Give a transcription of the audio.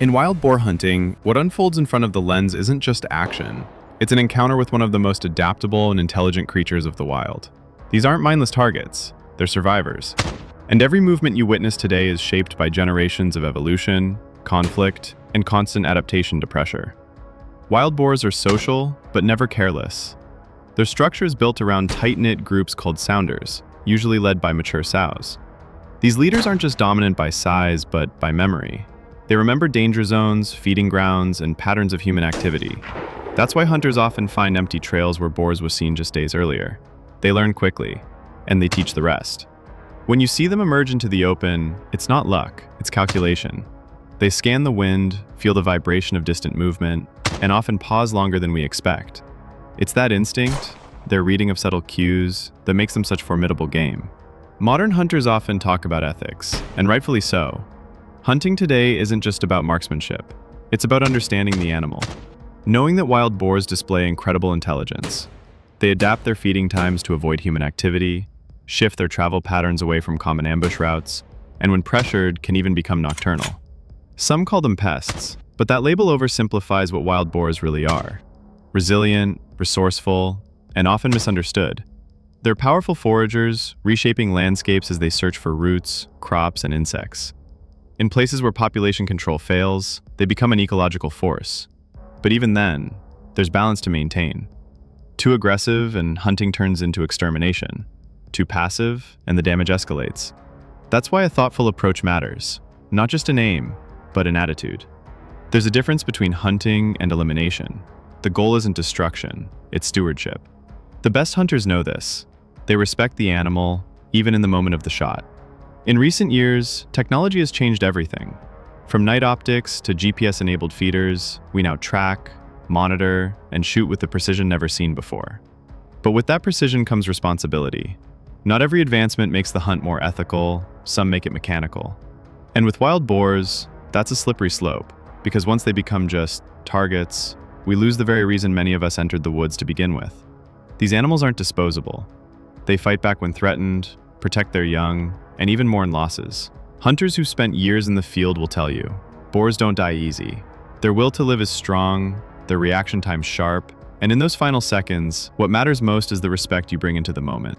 In wild boar hunting, what unfolds in front of the lens isn't just action. It's an encounter with one of the most adaptable and intelligent creatures of the wild. These aren't mindless targets, they're survivors. And every movement you witness today is shaped by generations of evolution, conflict, and constant adaptation to pressure. Wild boars are social, but never careless. Their structure is built around tight-knit groups called sounders, usually led by mature sows. These leaders aren't just dominant by size, but by memory. They remember danger zones, feeding grounds, and patterns of human activity. That's why hunters often find empty trails where boars was seen just days earlier. They learn quickly, and they teach the rest. When you see them emerge into the open, it's not luck, it's calculation. They scan the wind, feel the vibration of distant movement, and often pause longer than we expect. It's that instinct, their reading of subtle cues, that makes them such formidable game. Modern hunters often talk about ethics, and rightfully so. Hunting today isn't just about marksmanship. It's about understanding the animal. Knowing that wild boars display incredible intelligence. They adapt their feeding times to avoid human activity, shift their travel patterns away from common ambush routes, and when pressured, can even become nocturnal. Some call them pests, but that label oversimplifies what wild boars really are. Resilient, resourceful, and often misunderstood. They're powerful foragers, reshaping landscapes as they search for roots, crops, and insects. In places where population control fails, they become an ecological force. But even then, there's balance to maintain. Too aggressive and hunting turns into extermination. Too passive and the damage escalates. That's why a thoughtful approach matters. Not just an aim, but an attitude. There's a difference between hunting and elimination. The goal isn't destruction, it's stewardship. The best hunters know this. They respect the animal, even in the moment of the shot. In recent years, technology has changed everything. From night optics to GPS-enabled feeders, we now track, monitor, and shoot with the precision never seen before. But with that precision comes responsibility. Not every advancement makes the hunt more ethical, some make it mechanical. And with wild boars, that's a slippery slope, because once they become just targets, we lose the very reason many of us entered the woods to begin with. These animals aren't disposable. They fight back when threatened, protect their young, and even mourn losses. Hunters who spent years in the field will tell you, boars don't die easy. Their will to live is strong, their reaction time sharp, and in those final seconds, what matters most is the respect you bring into the moment.